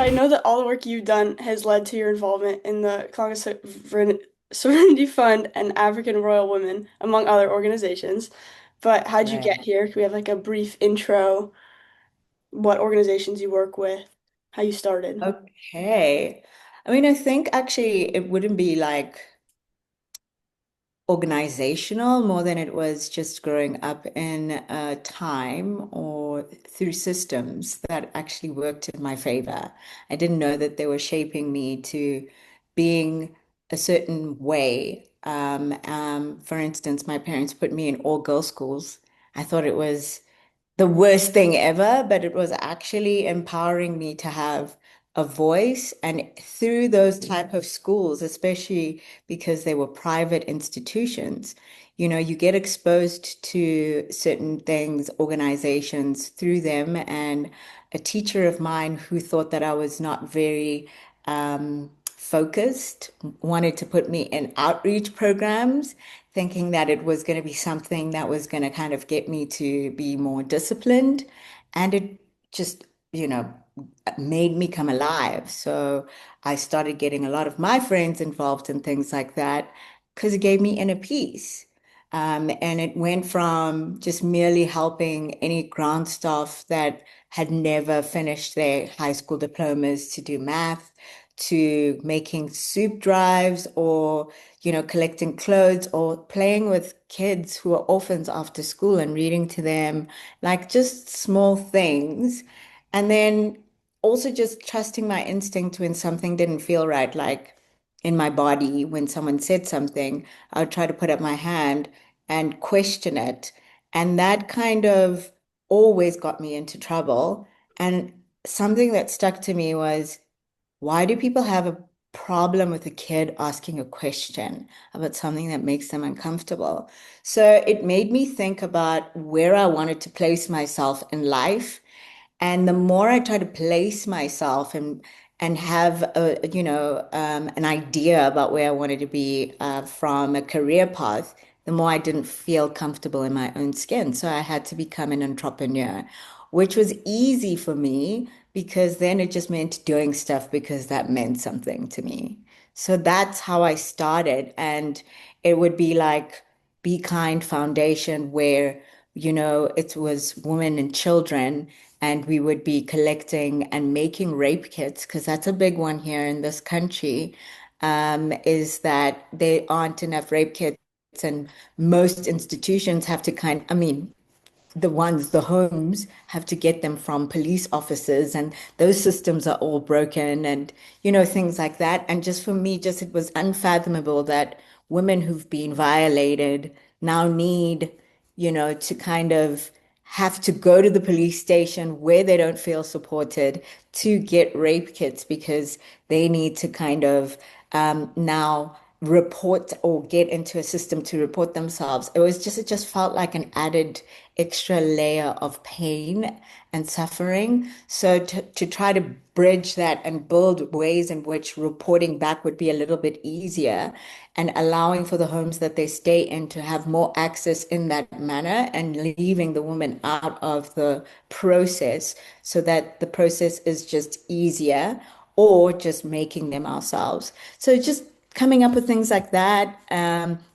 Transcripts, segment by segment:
I know that all the work you've done has led to your involvement in the Kalanga Serenity Fund and African Royal Women, among other organizations. But how'd you Right. get here? Can we have like a brief intro, what organizations you work with, how you started? Okay. I mean, I think actually it wouldn't be like organizational more than it was just growing up in a time or through systems that actually worked in my favor. I didn't know that they were shaping me to being a certain way. For instance, my parents put me in all girls schools. I thought it was the worst thing ever, but it was actually empowering me to have a voice. And through those type of schools, especially because they were private institutions, you get exposed to certain things, organizations through them. And a teacher of mine who thought that I was not very focused wanted to put me in outreach programs thinking that it was going to be something that was going to kind of get me to be more disciplined. And it just, you know, made me come alive. So I started getting a lot of my friends involved in things like that because it gave me inner peace. And it went from just merely helping any ground staff that had never finished their high school diplomas to do math to making soup drives or collecting clothes or playing with kids who are orphans after school and reading to them, like just small things. And then also just trusting my instinct when something didn't feel right, like in my body, when someone said something, I would try to put up my hand and question it. And that kind of always got me into trouble. And something that stuck to me was, why do people have a problem with a kid asking a question about something that makes them uncomfortable? So it made me think about where I wanted to place myself in life. And the more I try to place myself and have an idea about where I wanted to be from a career path, the more I didn't feel comfortable in my own skin. So I had to become an entrepreneur, which was easy for me because then it just meant doing stuff because that meant something to me. So that's how I started. And it would be like Be Kind Foundation, where, it was women and children, and we would be collecting and making rape kits, because that's a big one here in this country, is that there aren't enough rape kits, and most institutions have to I mean, the homes have to get them from police officers, and those systems are all broken, and things like that. And just for me, just it was unfathomable that women who've been violated now need, to kind of have to go to the police station where they don't feel supported to get rape kits because they need to kind of now report or get into a system to report themselves. It just felt like an added extra layer of pain and suffering. So to try to bridge that and build ways in which reporting back would be a little bit easier and allowing for the homes that they stay in to have more access in that manner and leaving the woman out of the process so that the process is just easier or just making them ourselves. So just coming up with things like that,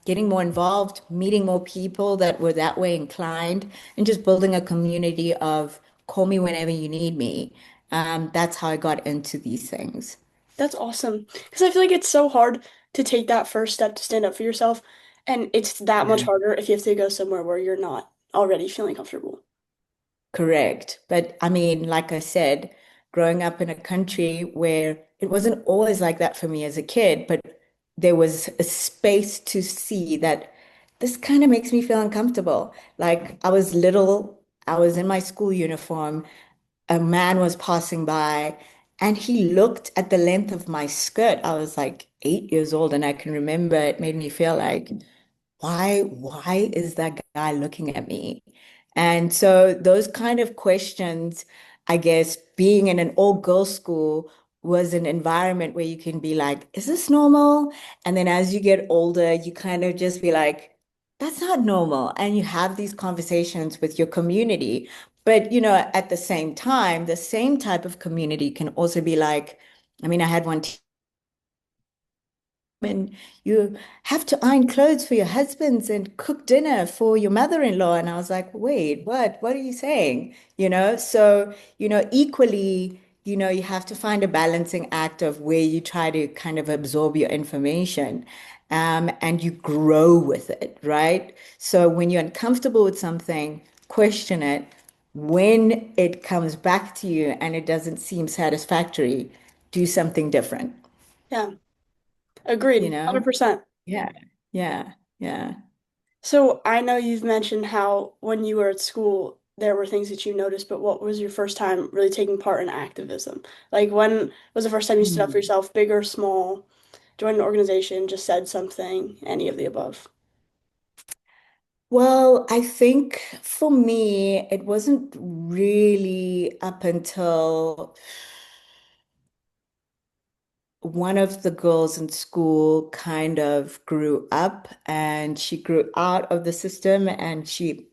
getting more involved, meeting more people that were that way inclined, and just building a community of call me whenever you need me. That's how I got into these things. That's awesome. Because I feel like it's so hard to take that first step to stand up for yourself, and it's that much Yeah. harder if you have to go somewhere where you're not already feeling comfortable. Correct. But I mean, like I said, growing up in a country where it wasn't always like that for me as a kid, but there was a space to see that this kind of makes me feel uncomfortable. Like I was little, I was in my school uniform, a man was passing by, and he looked at the length of my skirt. I was like 8 years old, and I can remember it made me feel like, why is that guy looking at me? And so those kind of questions, I guess, being in an all-girls school was an environment where you can be like, is this normal? And then as you get older, you kind of just be like, that's not normal. And you have these conversations with your community. But, at the same time, the same type of community can also be like, I mean, I had one and you have to iron clothes for your husbands and cook dinner for your mother-in-law. And I was like, wait, what? What are you saying? So, equally, you have to find a balancing act of where you try to kind of absorb your information, and you grow with it, right? So when you're uncomfortable with something, question it. When it comes back to you and it doesn't seem satisfactory, do something different, Yeah, agreed, you know? 100%. Yeah, yeah, yeah. So I know you've mentioned how when you were at school, there were things that you noticed, but what was your first time really taking part in activism? Like, when was the first time you stood up for Hmm. yourself, big or small, joined an organization, just said something, any of the above? Well, I think for me, it wasn't really up until one of the girls in school kind of grew up and she grew out of the system and she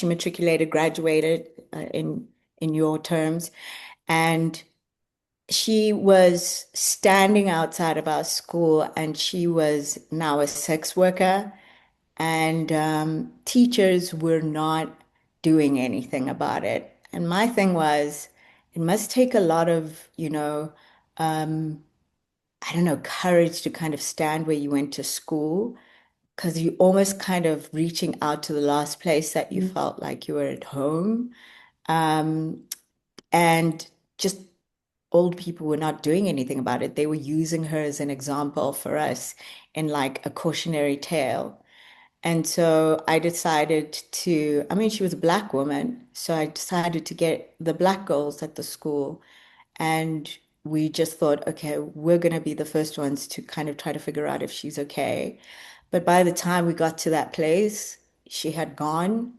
matriculated, graduated, in your terms, and she was standing outside of our school and she was now a sex worker. And teachers were not doing anything about it. And my thing was, it must take a lot of, um, I don't know, courage to kind of stand where you went to school, because you almost kind of reaching out to the last place that you felt like you were at home. Um, and just old people were not doing anything about it. They were using her as an example for us in like a cautionary tale. And so I decided to, I mean, she was a black woman. So I decided to get the black girls at the school. And we just thought, okay, we're going to be the first ones to kind of try to figure out if she's okay. But by the time we got to that place, she had gone.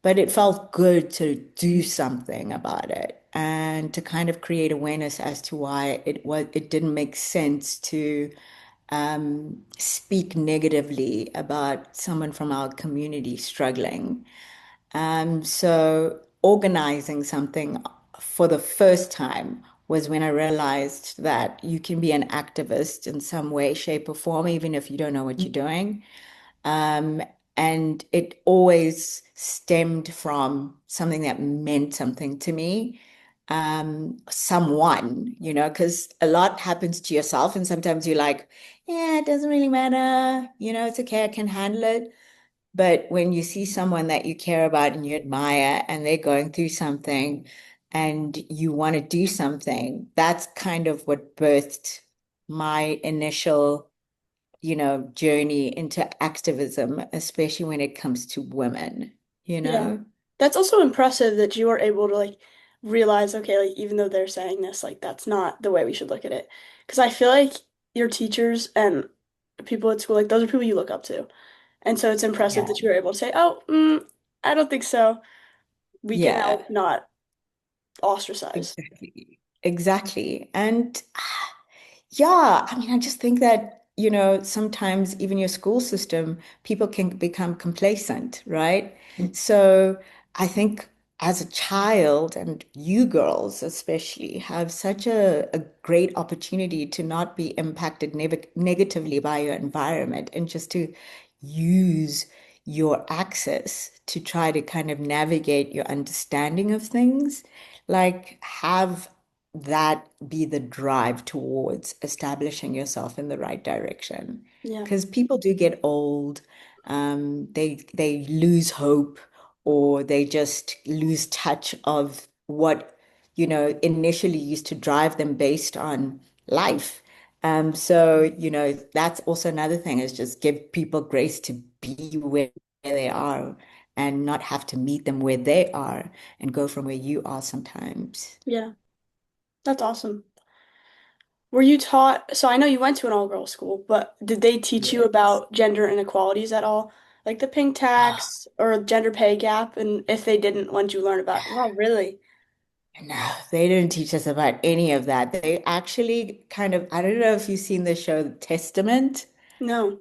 But it felt good to do something about it and to kind of create awareness as to why it didn't make sense to speak negatively about someone from our community struggling. So organizing something for the first time was when I realized that you can be an activist in some way, shape, or form, even if you don't know what you're doing. Um, and it always stemmed from something that meant something to me, someone, because a lot happens to yourself, and sometimes you're like, yeah, it doesn't really matter, it's okay, I can handle it. But when you see someone that you care about and you admire, and they're going through something, and you want to do something, that's kind of what birthed my initial journey into activism, especially when it comes to women, you Yeah. know? That's also impressive that you are able to like realize, okay, like even though they're saying this, like that's not the way we should look at it. Because I feel like your teachers and people at school, like those are people you look up to. And so it's impressive Yeah. that you're able to say, oh, I don't think so. We can Yeah, help not ostracize. exactly. Exactly. And yeah, I mean, I just think that, sometimes even your school system, people can become complacent, right? So I think as a child, and you girls especially, have such a great opportunity to not be impacted negatively by your environment and just to use your access to try to kind of navigate your understanding of things. Like, have that be the drive towards establishing yourself in the right direction. Yeah. Because people do get old, they lose hope, or they just lose touch of what, initially used to drive them based on life. So, that's also another thing, is just give people grace to be where they are and not have to meet them where they are and go from where you are sometimes. Yeah. That's awesome. Were you taught, so I know you went to an all-girls school, but did they teach you Yes. about gender inequalities at all? Like the pink Oh, tax or gender pay gap? And if they didn't, when did you learn about? Wow, really? no, they didn't teach us about any of that. They actually kind of, I don't know if you've seen the show Testament. No.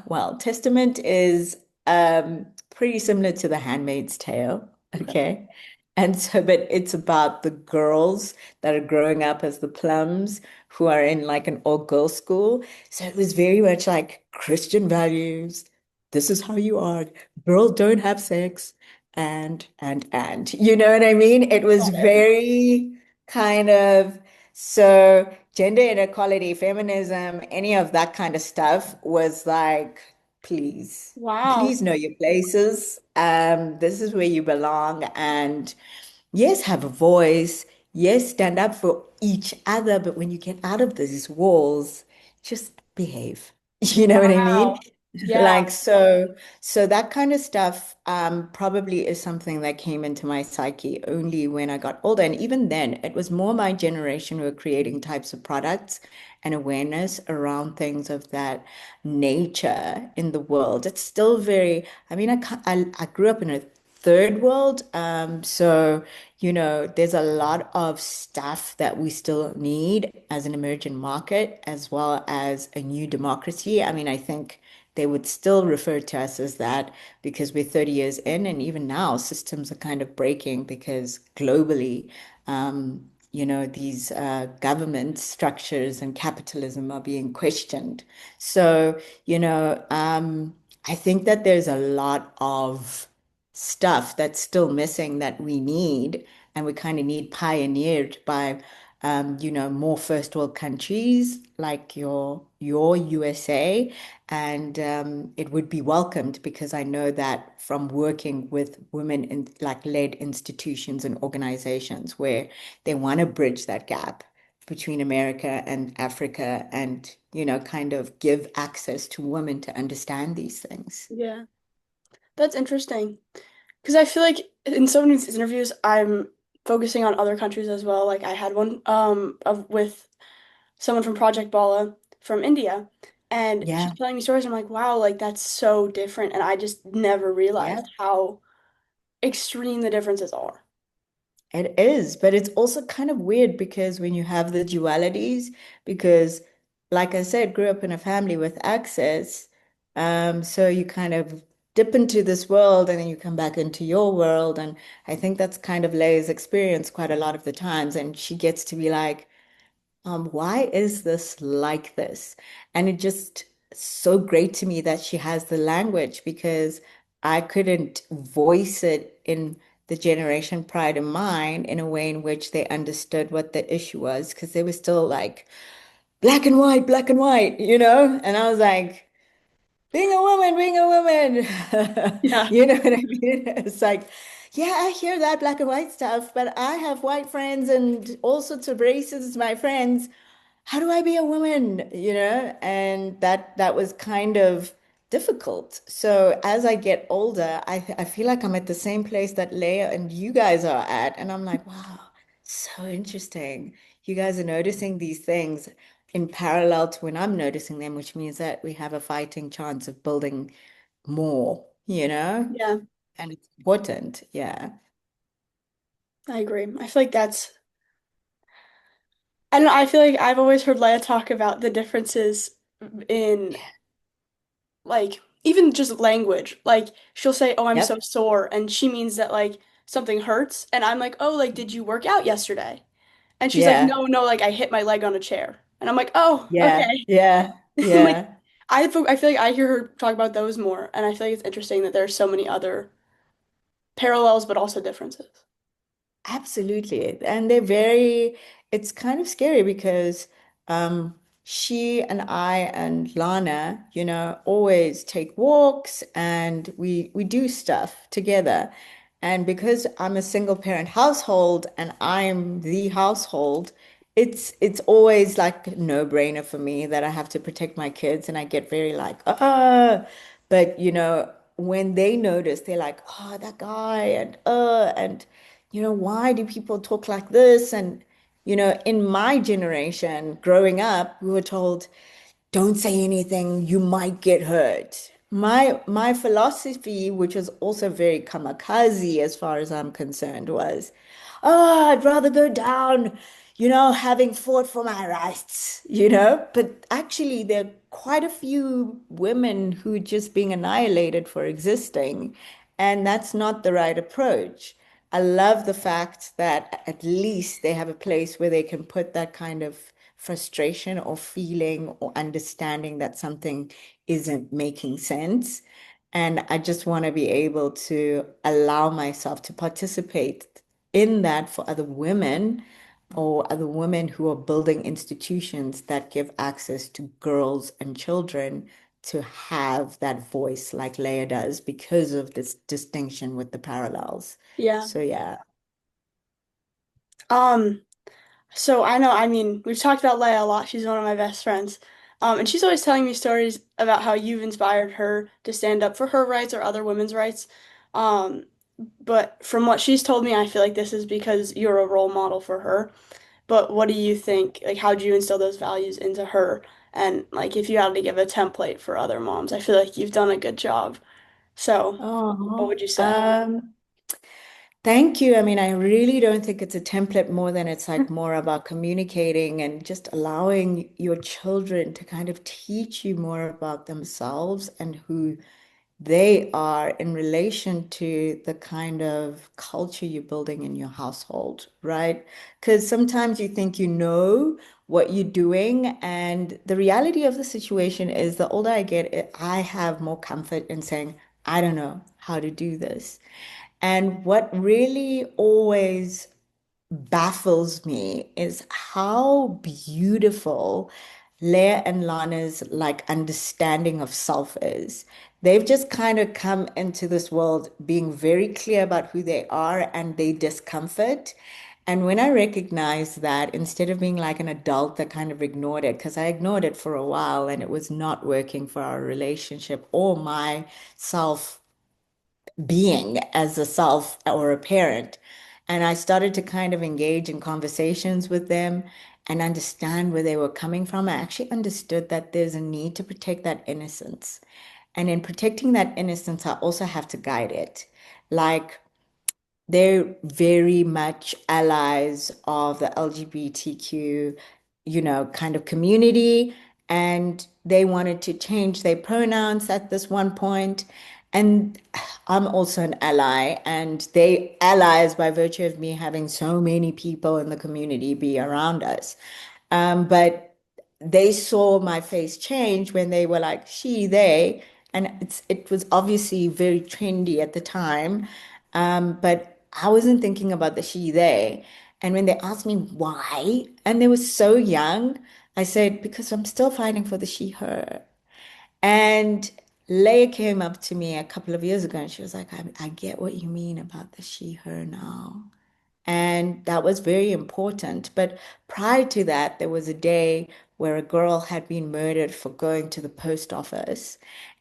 Well, Testament is pretty similar to The Handmaid's Tale. Okay. Okay. And so, but it's about the girls that are growing up as the plums who are in like an all-girls school. So it was very much like Christian values. This is how you are. Girls don't have sex. You know what I mean? It was Got it. very kind of so gender inequality, feminism, any of that kind of stuff was like, please, Wow. please know your places. This is where you belong. And yes, have a voice. Yes, stand up for each other. But when you get out of these walls, just behave. You know what I mean? Wow. Yeah. Like so that kind of stuff probably is something that came into my psyche only when I got older. And even then, it was more my generation who were creating types of products and awareness around things of that nature in the world. It's still very, I mean, I grew up in a third world. So, there's a lot of stuff that we still need as an emerging market, as well as a new democracy. I mean, I think they would still refer to us as that because we're 30 years in, and even now systems are kind of breaking because globally, these government structures and capitalism are being questioned. So, I think that there's a lot of stuff that's still missing that we need, and we kind of need pioneered by more first world countries like your USA, and it would be welcomed because I know that from working with women in like led institutions and organizations where they want to bridge that gap between America and Africa and kind of give access to women to understand these things. Yeah. That's interesting. Because I feel like in some of these interviews, I'm focusing on other countries as well. Like I had one with someone from Project Bala from India, and she's Yeah, telling me stories. And I'm like, wow, like that's so different, and I just never yeah. realized how extreme the differences are. It is, but it's also kind of weird because when you have the dualities, because like I said, grew up in a family with access, so you kind of dip into this world and then you come back into your world. And I think that's kind of Leia's experience quite a lot of the times. And she gets to be like, why is this like this? And it just so great to me that she has the language because I couldn't voice it in the generation prior to mine in a way in which they understood what the issue was because they were still like black and white, And I was like, being a woman. Yeah. You know what I mean? It's like, yeah, I hear that black and white stuff, but I have white friends and all sorts of races as my friends. How do I be a woman? And that was kind of difficult. So as I get older, I feel like I'm at the same place that Leia and you guys are at, and I'm like, wow, so interesting. You guys are noticing these things in parallel to when I'm noticing them, which means that we have a fighting chance of building more, Yeah, and it's important. Yeah. I agree. I feel like I don't know, I feel like I've always heard Leia talk about the differences in like even just language. Like she'll say, "Oh, I'm so Yep. sore," and she means that like something hurts, and I'm like, "Oh, like did you work out yesterday?" And she's like, Yeah. "No, no, like I hit my leg on a chair." And I'm like, "Oh, Yeah. okay." Yeah. Like Yeah. I feel like I hear her talk about those more, and I feel like it's interesting that there's so many other parallels but also differences. Absolutely. And it's kind of scary because um, she and I and Lana, always take walks and we do stuff together. And because I'm a single parent household and I'm the household, it's always like a no-brainer for me that I have to protect my kids and I get very like, but when they notice, they're like, oh, that guy and why do people talk like this? And, in my generation, growing up, we were told, don't say anything, you might get hurt. My philosophy, which was also very kamikaze as far as I'm concerned, was, oh, I'd rather go down, having fought for my rights. But actually, there are quite a few women who are just being annihilated for existing, and that's not the right approach. I love the fact that at least they have a place where they can put that kind of frustration or feeling or understanding that something isn't making sense. And I just want to be able to allow myself to participate in that for other women or other women who are building institutions that give access to girls and children to have that voice like Leia does because of this distinction with the parallels. Yeah. So yeah. Um, so I know, I mean, we've talked about Leia a lot. She's one of my best friends. And she's always telling me stories about how you've inspired her to stand up for her rights or other women's rights. Um, but from what she's told me, I feel like this is because you're a role model for her. But what do you think? Like, how do you instill those values into her? And like, if you had to give a template for other moms, I feel like you've done a good job. So, what Oh, would you say? thank you. I mean, I really don't think it's a template more than it's like more about communicating and just allowing your children to kind of teach you more about themselves and who they are in relation to the kind of culture you're building in your household, right? Because sometimes you think you know what you're doing, and the reality of the situation is the older I get, I have more comfort in saying, I don't know how to do this. And what really always baffles me is how beautiful Leia and Lana's like understanding of self is. They've just kind of come into this world being very clear about who they are and their discomfort. And when I recognized that, instead of being like an adult that kind of ignored it, because I ignored it for a while and it was not working for our relationship or my self being as a self or a parent. And I started to kind of engage in conversations with them and understand where they were coming from. I actually understood that there's a need to protect that innocence. And in protecting that innocence, I also have to guide it. Like, they're very much allies of the LGBTQ, kind of community. And they wanted to change their pronouns at this one point. And I'm also an ally, and they allies by virtue of me having so many people in the community be around us. But they saw my face change when they were like she, they, and it was obviously very trendy at the time. But I wasn't thinking about the she, they. And when they asked me why, and they were so young, I said, because I'm still fighting for the she, her. And Leia came up to me a couple of years ago and she was like, I get what you mean about the she, her now. And that was very important. But prior to that, there was a day where a girl had been murdered for going to the post office.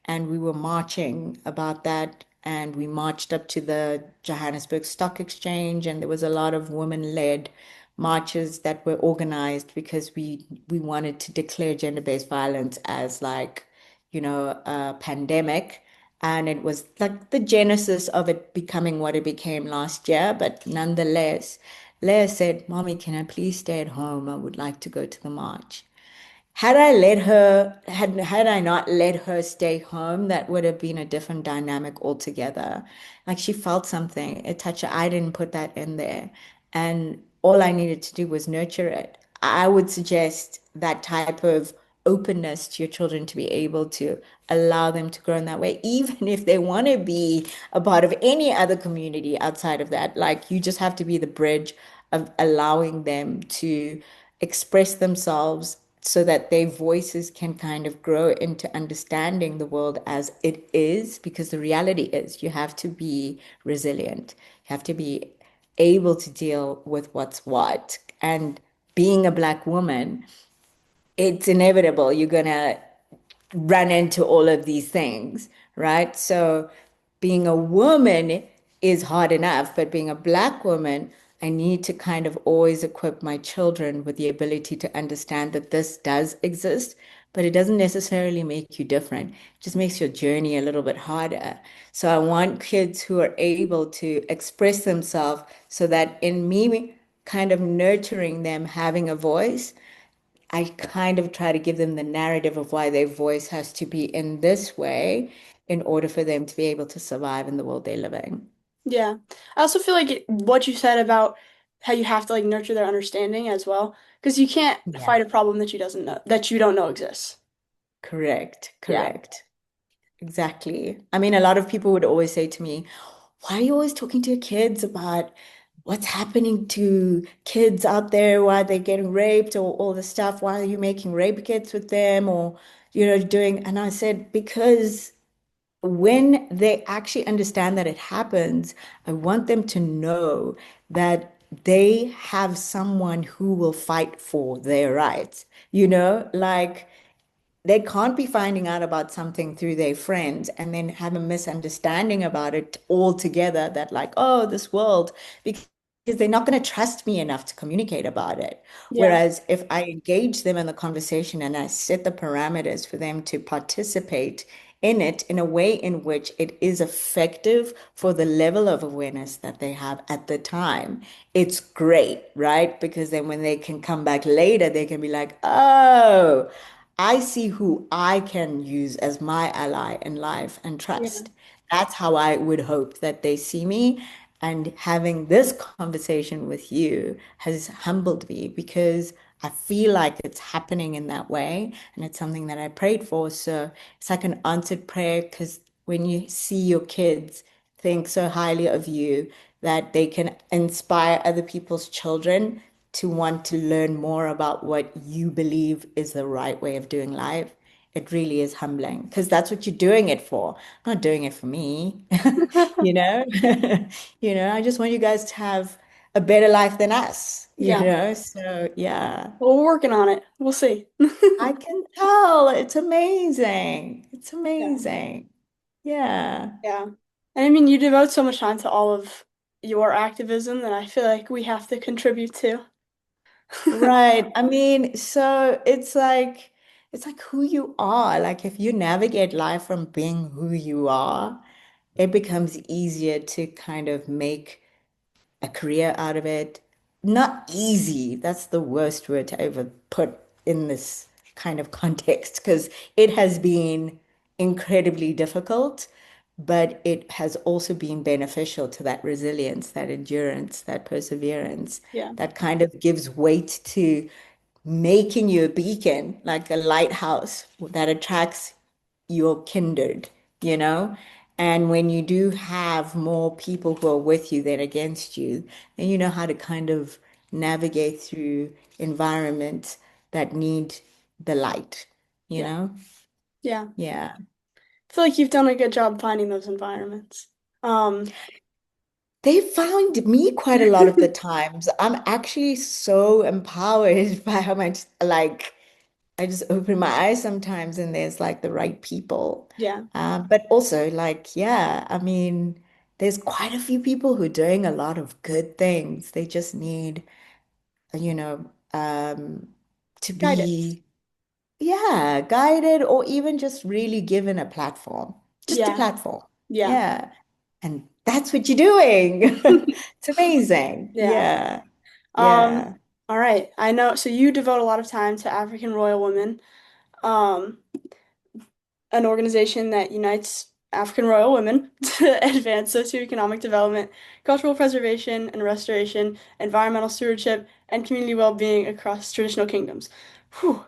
And we were marching about that. And we marched up to the Johannesburg Stock Exchange. And there was a lot of women-led marches that were organized because we wanted to declare gender-based violence as like, a pandemic. And it was like the genesis of it becoming what it became last year. But nonetheless, Leia said, Mommy, can I please stay at home? I would like to go to the march. Had I not let her stay home, that would have been a different dynamic altogether. Like she felt something, it touched her. I didn't put that in there. And all I needed to do was nurture it. I would suggest that type of openness to your children to be able to allow them to grow in that way, even if they want to be a part of any other community outside of that. Like you just have to be the bridge of allowing them to express themselves so that their voices can kind of grow into understanding the world as it is, because the reality is you have to be resilient. You have to be able to deal with what's what. And being a Black woman, it's inevitable. You're going to run into all of these things, right? So being a woman is hard enough, but being a Black woman, I need to kind of always equip my children with the ability to understand that this does exist, but it doesn't necessarily make you different. It just makes your journey a little bit harder. So I want kids who are able to express themselves so that in me kind of nurturing them having a voice, I kind of try to give them the narrative of why their voice has to be in this way in order for them to be able to survive in the world they're living. Yeah. I also feel like what you said about how you have to like nurture their understanding as well, because you can't Yeah. fight a problem that you don't know exists. Correct, Yeah. correct. Exactly. I mean, a lot of people would always say to me, why are you always talking to your kids about what's happening to kids out there, why they're getting raped or all this stuff? Why are you making rape kits with them or, doing? And I said, because when they actually understand that it happens, I want them to know that they have someone who will fight for their rights. Like they can't be finding out about something through their friends and then have a misunderstanding about it altogether that like, oh, this world, because they're not going to trust me enough to communicate about it. Yeah. Whereas if I engage them in the conversation and I set the parameters for them to participate in it in a way in which it is effective for the level of awareness that they have at the time, it's great, right? Because then when they can come back later, they can be like, oh, I see who I can use as my ally in life and Yeah. trust. That's how I would hope that they see me. And having this conversation with you has humbled me because I feel like it's happening in that way. And it's something that I prayed for. So it's like an answered prayer because when you see your kids think so highly of you that they can inspire other people's children to want to learn more about what you believe is the right way of doing life, it really is humbling because that's what you're doing it for. I'm not doing it for me, you know? I just want you guys to have a better life than us, Yeah. So yeah. Well, we're working on it. We'll see. I can tell. It's amazing. It's Yeah. amazing. Yeah. Yeah. And I mean, you devote so much time to all of your activism that I feel like we have to contribute to. Right. I mean, so it's like who you are. Like if you navigate life from being who you are, it becomes easier to kind of make a career out of it. Not easy. That's the worst word to ever put in this kind of context because it has been incredibly difficult, but it has also been beneficial to that resilience, that endurance, that perseverance, Yeah. that kind of gives weight to making you a beacon, like a lighthouse that attracts your kindred, you know? And when you do have more people who are with you than against you, then you know how to kind of navigate through environments that need the light, you Yeah. know? Yeah. Yeah. I feel like you've done a good job finding those environments. Um, They found me quite a lot of the times. I'm actually so empowered by how much, like, I just open my eyes sometimes and there's like the right people. yeah. But also, like, yeah, I mean, there's quite a few people who are doing a lot of good things. They just need, you know, to Guidance. be, yeah, guided or even just really given a platform, just a Yeah. platform. Yeah. Yeah. And that's what you're doing. It's amazing. Yeah. Yeah. Um, Yeah. all right. I know. So you devote a lot of time to African Royal Women, um, an organization that unites African Royal women to advance socioeconomic development, cultural preservation and restoration, environmental stewardship, and community well-being across traditional kingdoms. Whew.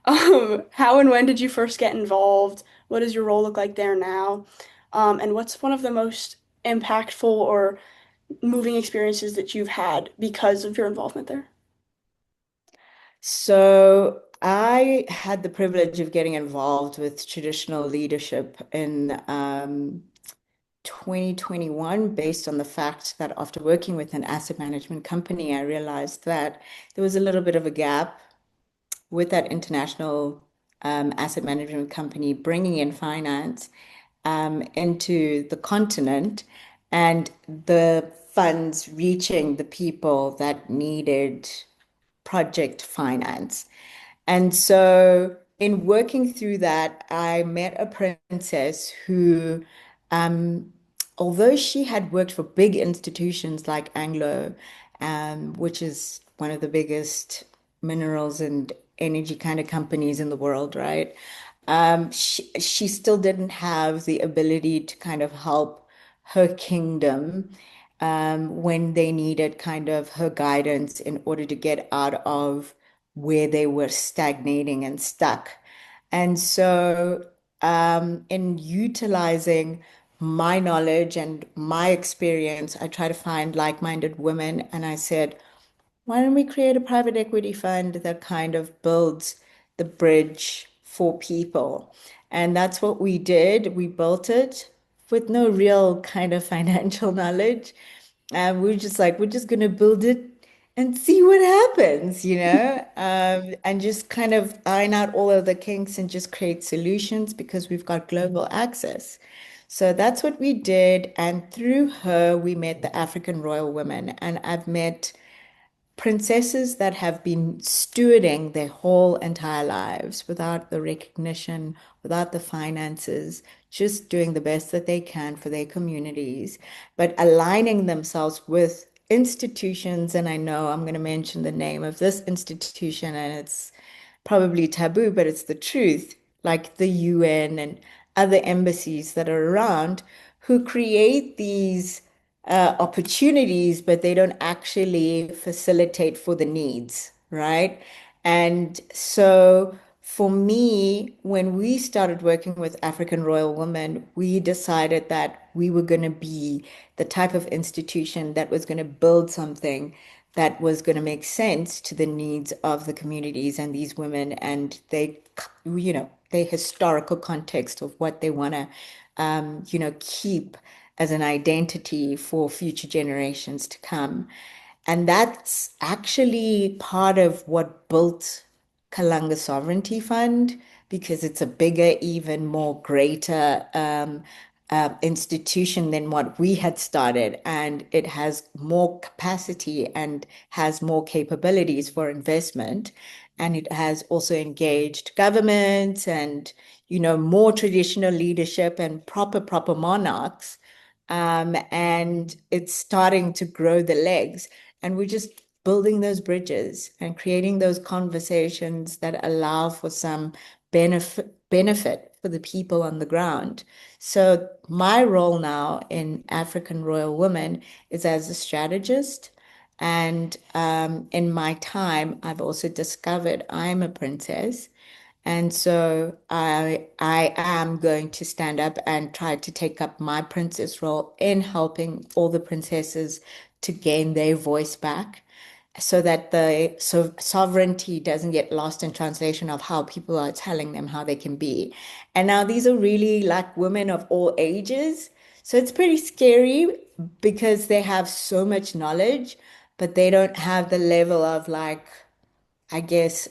How and when did you first get involved? What does your role look like there now? And what's one of the most impactful or moving experiences that you've had because of your involvement there? So I had the privilege of getting involved with traditional leadership in 2021 based on the fact that after working with an asset management company, I realized that there was a little bit of a gap with that international asset management company bringing in finance into the continent and the funds reaching the people that needed project finance. And so, in working through that, I met a princess who, um, although she had worked for big institutions like Anglo, which is one of the biggest minerals and energy kind of companies in the world, right? She still didn't have the ability to kind of help. her kingdom when they needed kind of her guidance in order to get out of where they were stagnating and stuck. And so, in utilizing my knowledge and my experience, I try to find like-minded women, and I said, why don't we create a private equity fund that kind of builds the bridge for people? And that's what we did. We built it with no real kind of financial knowledge. And we're just like, we're just going to build it and see what happens, and just kind of iron out all of the kinks and just create solutions because we've got global access. So that's what we did. And through her, we met the African royal women. And I've met princesses that have been stewarding their whole entire lives without the recognition, without the finances, just doing the best that they can for their communities, but aligning themselves with institutions. And I know I'm going to mention the name of this institution, and it's probably taboo, but it's the truth, like the UN and other embassies that are around who create these opportunities, but they don't actually facilitate for the needs, right? And so for me, when we started working with African Royal Women, we decided that we were going to be the type of institution that was going to build something that was going to make sense to the needs of the communities and these women and their historical context of what they want to, keep as an identity for future generations to come. And that's actually part of what built Kalanga Sovereignty Fund because it's a bigger, even more greater institution than what we had started. And it has more capacity and has more capabilities for investment. And it has also engaged governments and, more traditional leadership and proper monarchs. And it's starting to grow the legs. And we're just building those bridges and creating those conversations that allow for some benefit for the people on the ground. So my role now in African Royal Women is as a strategist. And in my time, I've also discovered I'm a princess. And so I am going to stand up and try to take up my princess role in helping all the princesses to gain their voice back so that the sovereignty doesn't get lost in translation of how people are telling them how they can be. And now these are really like women of all ages. So it's pretty scary because they have so much knowledge, but they don't have the level of like, I guess,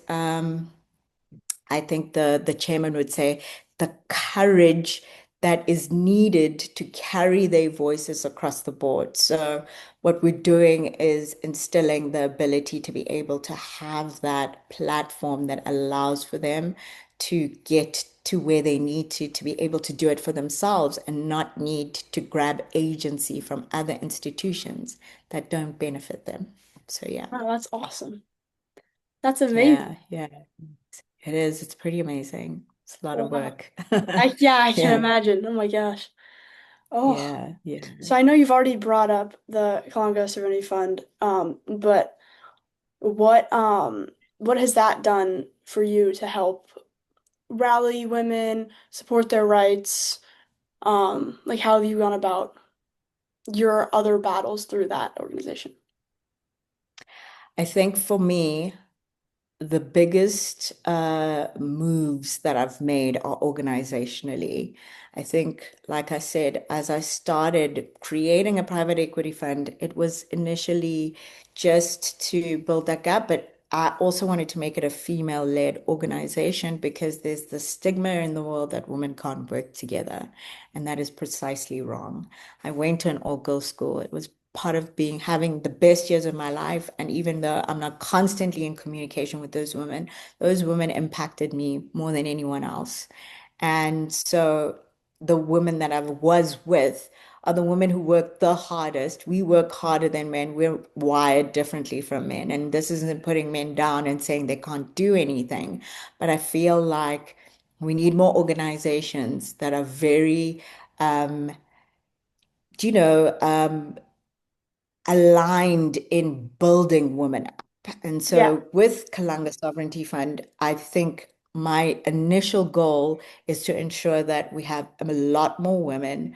I think the chairman would say the courage that is needed to carry their voices across the board. So what we're doing is instilling the ability to be able to have that platform that allows for them to get to where they need to be able to do it for themselves and not need to grab agency from other institutions that don't benefit them. So yeah, Wow, that's awesome. That's amazing. yeah. It is. It's pretty amazing. It's a lot of Wow. work. Yeah, I can Yeah, imagine. Oh my gosh. Oh, yeah. so I know you've already brought up the Kalanga Serenity Fund, but what has that done for you to help rally women, support their rights? Like how have you gone about your other battles through that organization? I think for me, the biggest moves that I've made are organizationally. I think, like I said, as I started creating a private equity fund, it was initially just to build that gap, but I also wanted to make it a female-led organization because there's the stigma in the world that women can't work together, and that is precisely wrong. I went to an all-girls school. It was part of being having the best years of my life. And even though I'm not constantly in communication with those women impacted me more than anyone else. And so the women that I was with are the women who work the hardest. We work harder than men. We're wired differently from men. And this isn't putting men down and saying they can't do anything. But I feel like we need more organizations that are very um, you know, aligned in building women up. And Yeah. so with Kalanga Sovereignty Fund, I think my initial goal is to ensure that we have a lot more women,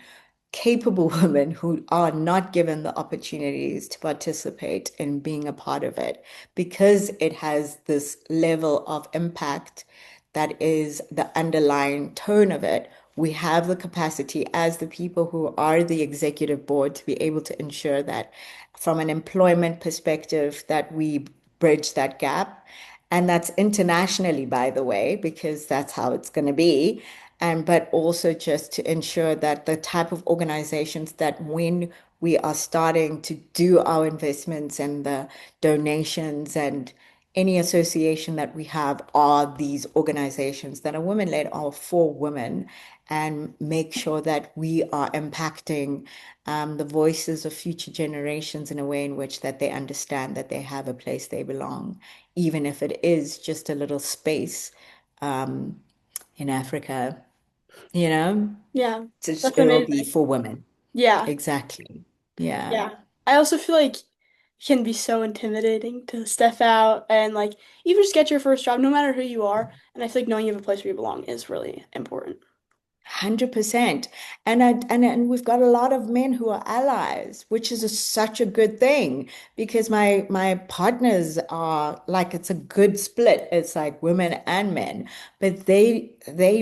capable women who are not given the opportunities to participate in being a part of it because it has this level of impact that is the underlying tone of it. We have the capacity as the people who are the executive board to be able to ensure that from an employment perspective that we bridge that gap. And that's internationally, by the way, because that's how it's going to be. And but also just to ensure that the type of organizations that when we are starting to do our investments and the donations and any association that we have are these organizations that are women-led or for women and make sure that we are impacting the voices of future generations in a way in which that they understand that they have a place they belong, even if it is just a little space um, in Africa, you know, Yeah. That's it will be amazing. for women. Yeah. Exactly. Yeah. Yeah. I also feel like it can be so intimidating to step out and like even just get your first job, no matter who you are. And I feel like knowing you have a place where you belong is really important. 100%. And we've got a lot of men who are allies, which is such a good thing because my partners are like it's a good split. It's like women and men, but they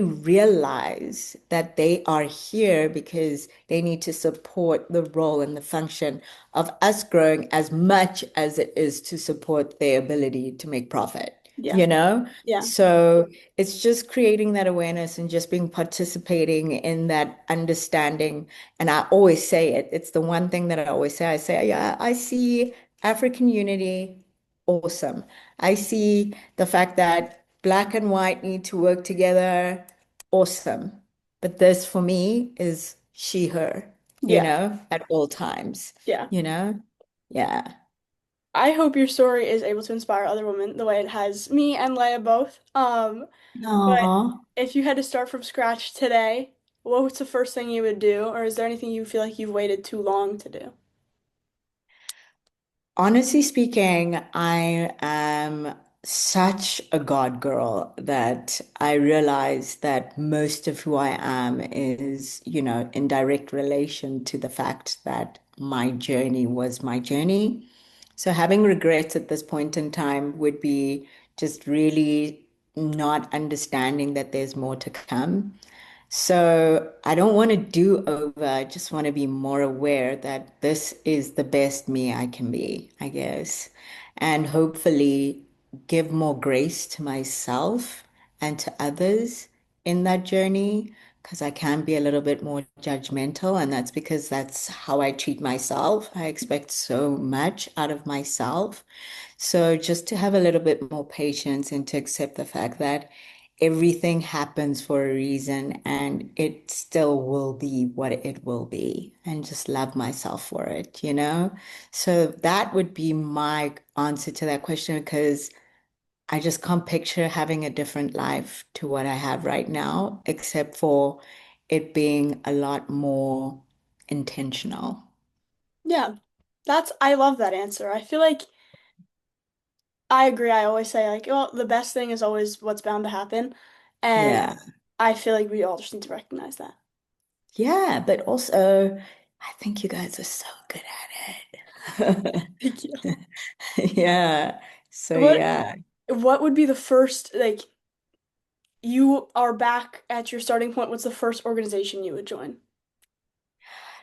realize that they are here because they need to support the role and the function of us growing as much as it is to support their ability to make profit, Yeah. you know? Yeah. So it's just creating that awareness and just being participating in that understanding. And I always say it. It's the one thing that I always say. I say, yeah, I see African unity. Awesome. I see the fact that black and white need to work together. Awesome. But this for me is she, her, Yeah. at all times, Yeah. you know? Yeah. I hope your story is able to inspire other women the way it has me and Leia both. But Aw. if you had to start from scratch today, what was the first thing you would do? Or is there anything you feel like you've waited too long to do? Honestly speaking, I am such a God girl that I realize that most of who I am is, in direct relation to the fact that my journey was my journey. So having regrets at this point in time would be just really not understanding that there's more to come. So I don't want to do over. I just want to be more aware that this is the best me I can be, I guess. And hopefully give more grace to myself and to others in that journey because I can be a little bit more judgmental. And that's because that's how I treat myself. I expect so much out of myself. So just to have a little bit more patience and to accept the fact that everything happens for a reason and it still will be what it will be and just love myself for it. So that would be my answer to that question because I just can't picture having a different life to what I have right now, except for it being a lot more intentional. Yeah. I love that answer. I feel like I agree. I always say like, well, the best thing is always what's bound to happen. And Yeah. I feel like we all just need to recognize that. Yeah, but also I think you guys are so good at it. Thank you. Yeah. So What yeah. what would be the first like you are back at your starting point, what's the first organization you would join?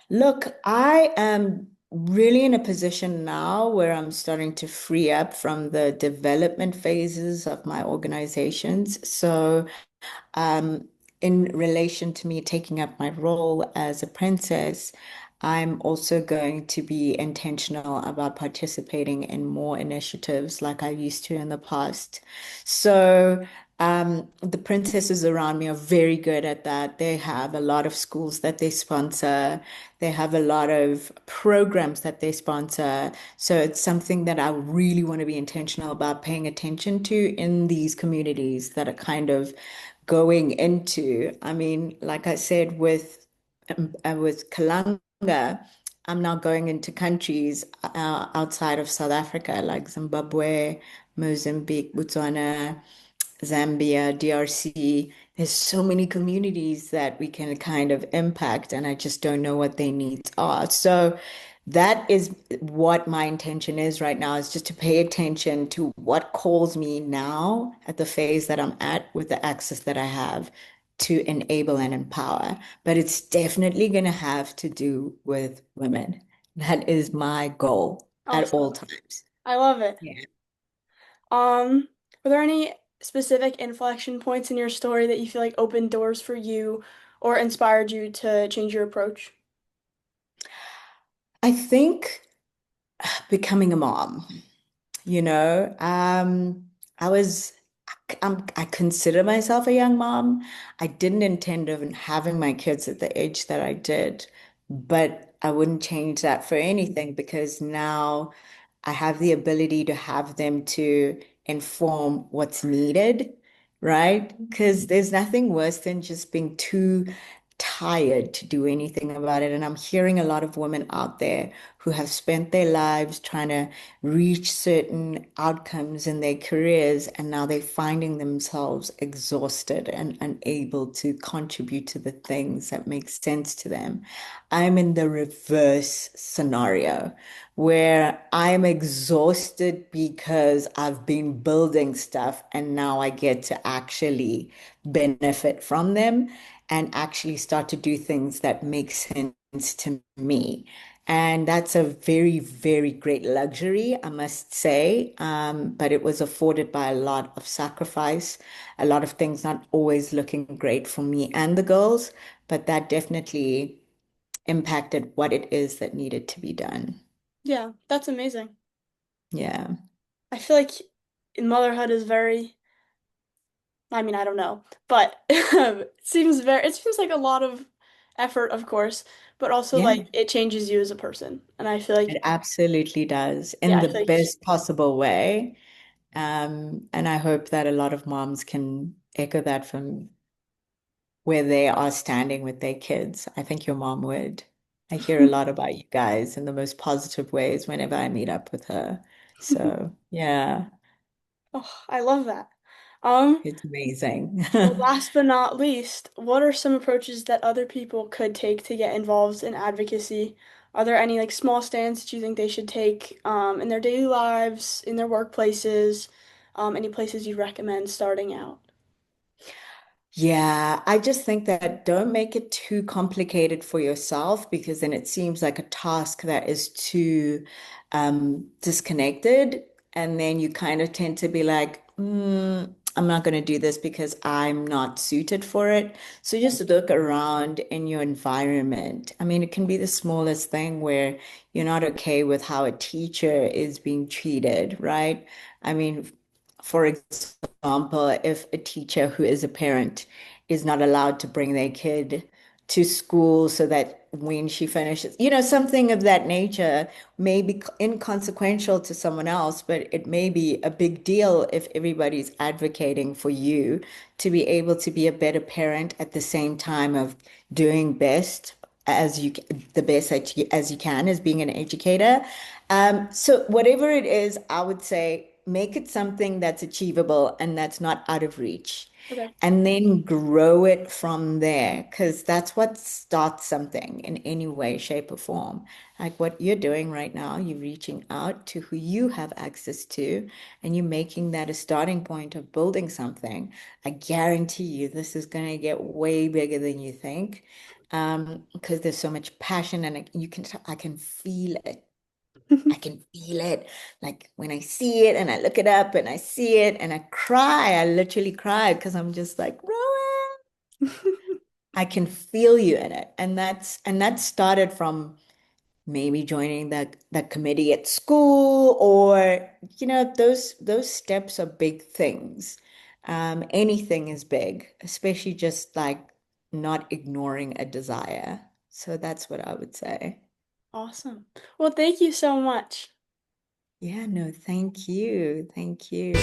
Look, I am really in a position now where I'm starting to free up from the development phases of my organizations. So um, in relation to me taking up my role as a princess, I'm also going to be intentional about participating in more initiatives like I used to in the past. So, the princesses around me are very good at that. They have a lot of schools that they sponsor. They have a lot of programs that they sponsor. So it's something that I really want to be intentional about paying attention to in these communities that are kind of going into. I mean, like I said, with Kalanga. I'm now going into countries outside of South Africa, like Zimbabwe, Mozambique, Botswana, Zambia, DRC. There's so many communities that we can kind of impact, and I just don't know what their needs are. So that is what my intention is right now, is just to pay attention to what calls me now at the phase that I'm at with the access that I have to enable and empower. But it's definitely going to have to do with women. That is my goal at all Awesome. times. I love it. Yeah. Were there any specific inflection points in your story that you feel like opened doors for you or inspired you to change your approach? I think becoming a mom. You know, I was, I consider myself a young mom. I didn't intend of having my kids at the age that I did, but I wouldn't change that for anything because now I have the ability to have them to inform what's needed, right? Because there's nothing worse than just being too tired to do anything about it. And I'm hearing a lot of women out there who have spent their lives trying to reach certain outcomes in their careers, and now they're finding themselves exhausted and unable to contribute to the things that make sense to them. I'm in the reverse scenario where I'm exhausted because I've been building stuff and now I get to actually benefit from them and actually start to do things that make sense to me. And that's a very, very great luxury, I must say. But it was afforded by a lot of sacrifice, a lot of things not always looking great for me and the girls, but that definitely impacted what it is that needed to be done. Yeah, that's amazing. Yeah. I feel like motherhood is very, I mean, I don't know, but it seems like a lot of effort, of course, but also Yeah, like it changes you as a person. And I feel it like, absolutely does yeah, in I the feel like, best possible way. And I hope that a lot of moms can echo that from where they are standing with their kids. I think your mom would. I hear a lot about you guys in the most positive ways whenever I meet up with her. So, yeah, oh, I love that. Um, it's amazing. well, last but not least, what are some approaches that other people could take to get involved in advocacy? Are there any like small stands that you think they should take in their daily lives, in their workplaces, any places you recommend starting out? Yeah, I just think that don't make it too complicated for yourself because then it seems like a task that is too disconnected. And then you kind of tend to be like, I'm not going to do this because I'm not suited for it. So just look around in your environment. I mean, it can be the smallest thing where you're not okay with how a teacher is being treated, right? I mean, for example, if a teacher who is a parent is not allowed to bring their kid to school so that when she finishes, something of that nature may be inconsequential to someone else, but it may be a big deal if everybody's advocating for you to be able to be a better parent at the same time of doing best as you the best as you can as being an educator. So whatever it is, I would say make it something that's achievable and that's not out of reach. Okay. And then grow it from there, because that's what starts something in any way, shape, or form. Like what you're doing right now, you're reaching out to who you have access to, and you're making that a starting point of building something. I guarantee you this is going to get way bigger than you think, because there's so much passion and I can feel it. I can feel it. Like when I see it and I look it up and I see it and I cry, I literally cry because I'm just like, Rowan, I can feel you in it. And that started from maybe joining that committee at school or, those steps are big things. Anything is big, especially just like not ignoring a desire. So that's what I would say. Awesome. Well, thank you so much. Yeah, no, thank you. Thank you.